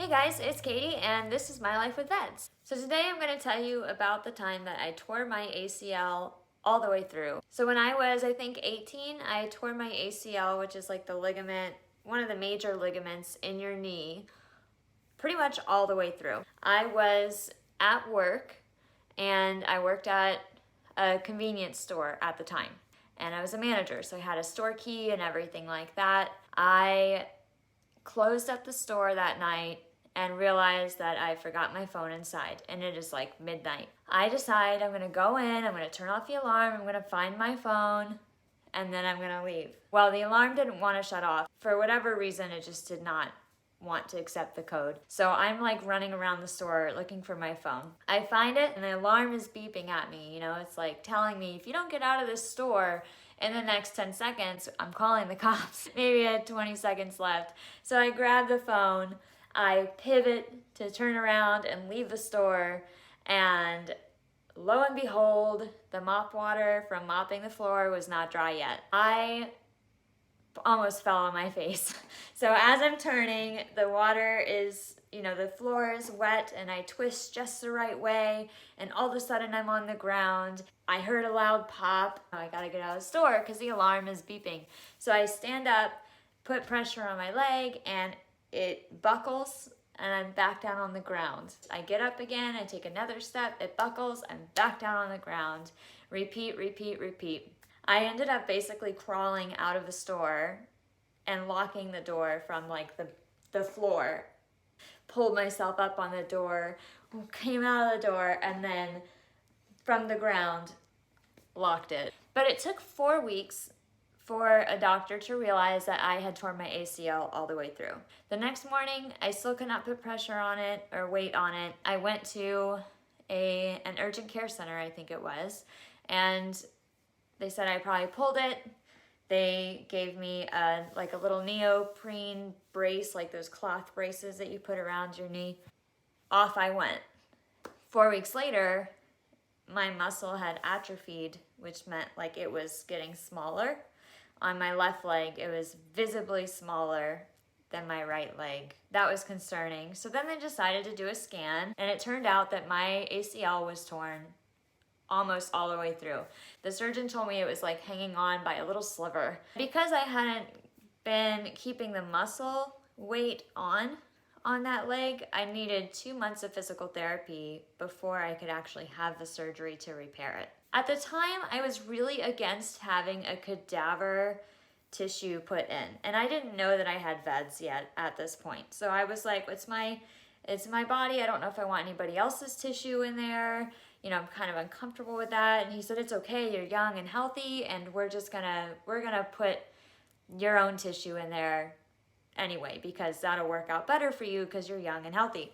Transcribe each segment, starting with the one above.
Hey guys, it's Katie and this is my life with VEDS. So today I'm going to tell you about the time that I tore my ACL all the way through. So when I was, I think 18, I tore my ACL, which is like the ligament, one of the major ligaments in your knee, pretty much all the way through. I was at work and I worked at a convenience store at the time. And I was a manager, so I had a store key and everything like that. I closed up the store that night and realized that I forgot my phone inside, and it is like midnight. I decide I'm gonna go in, I'm gonna turn off the alarm, I'm gonna find my phone, and then I'm gonna leave. Well, the alarm didn't want to shut off. For whatever reason, it just did not want to accept the code. So I'm like running around the store looking for my phone. I find it and the alarm is beeping at me. You know, it's like telling me if you don't get out of this store in the next 10 seconds, I'm calling the cops. Maybe I had 20 seconds left. So I grab the phone, I pivot to turn around and leave the store, and lo and behold, the mop water from mopping the floor was not dry yet. I almost fell on my face. So as I'm turning, the water is, the floor is wet, and I twist just the right way, and all of a sudden I'm on the ground. I heard a loud pop. I gotta get out of the store because the alarm is beeping. So I stand up, put pressure on my leg, and it buckles, and I'm back down on the ground. I get up again, I take another step, it buckles, I'm back down on the ground. Repeat, repeat, repeat. I ended up basically crawling out of the store and locking the door from like the floor. Pulled myself up on the door, came out of the door, and then from the ground, locked it. But it took 4 weeks for a doctor to realize that I had torn my ACL all the way through. The next morning, I still could not put pressure on it or weight on it. I went to an urgent care center, I think it was, and they said I probably pulled it. They gave me a little neoprene brace, like those cloth braces that you put around your knee. Off I went. 4 weeks later, my muscle had atrophied, which meant like it was getting smaller. On my left leg, it was visibly smaller than my right leg. That was concerning. So then they decided to do a scan, and it turned out that my ACL was torn almost all the way through. The surgeon told me it was like hanging on by a little sliver. Because I hadn't been keeping the muscle weight on that leg, I needed 2 months of physical therapy before I could actually have the surgery to repair it. At the time, I was really against having a cadaver tissue put in, and I didn't know that I had VEDS yet at this point. So I was like, it's my body. I don't know if I want anybody else's tissue in there. I'm kind of uncomfortable with that. And he said, it's okay, you're young and healthy, and we're gonna put your own tissue in there anyway, because that'll work out better for you because you're young and healthy.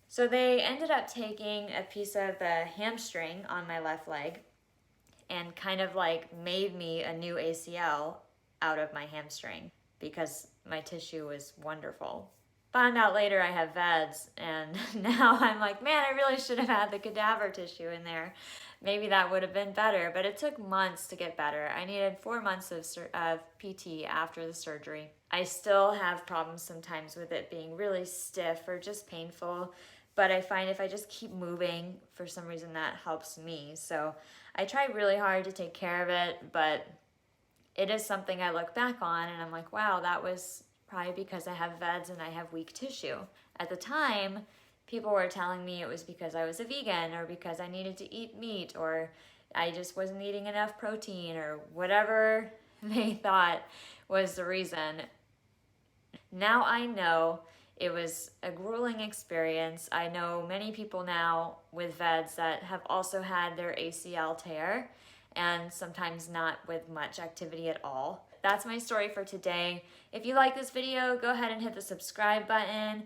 So they ended up taking a piece of the hamstring on my left leg and kind of like made me a new ACL out of my hamstring because my tissue was wonderful. Found out later I have VEDS, and now I'm like, man, I really should have had the cadaver tissue in there. Maybe that would have been better, but it took months to get better. I needed 4 months of PT after the surgery. I still have problems sometimes with it being really stiff or just painful, but I find if I just keep moving, for some reason that helps me. So I try really hard to take care of it, but it is something I look back on and I'm like, wow, that was probably because I have VEDS and I have weak tissue. At the time, people were telling me it was because I was a vegan or because I needed to eat meat or I just wasn't eating enough protein or whatever they thought was the reason. Now I know it was a grueling experience. I know many people now with VEDS that have also had their ACL tear, and sometimes not with much activity at all. That's my story for today. If you like this video, go ahead and hit the subscribe button.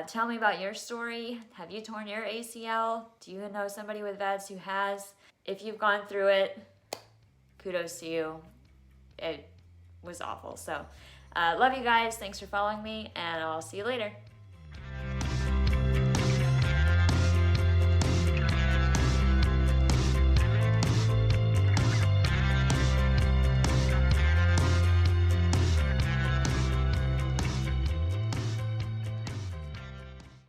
Tell me about your story. Have you torn your ACL? Do you know somebody with VEDS who has? If you've gone through it, kudos to you. It was awful. So love you guys. Thanks for following me, and I'll see you later.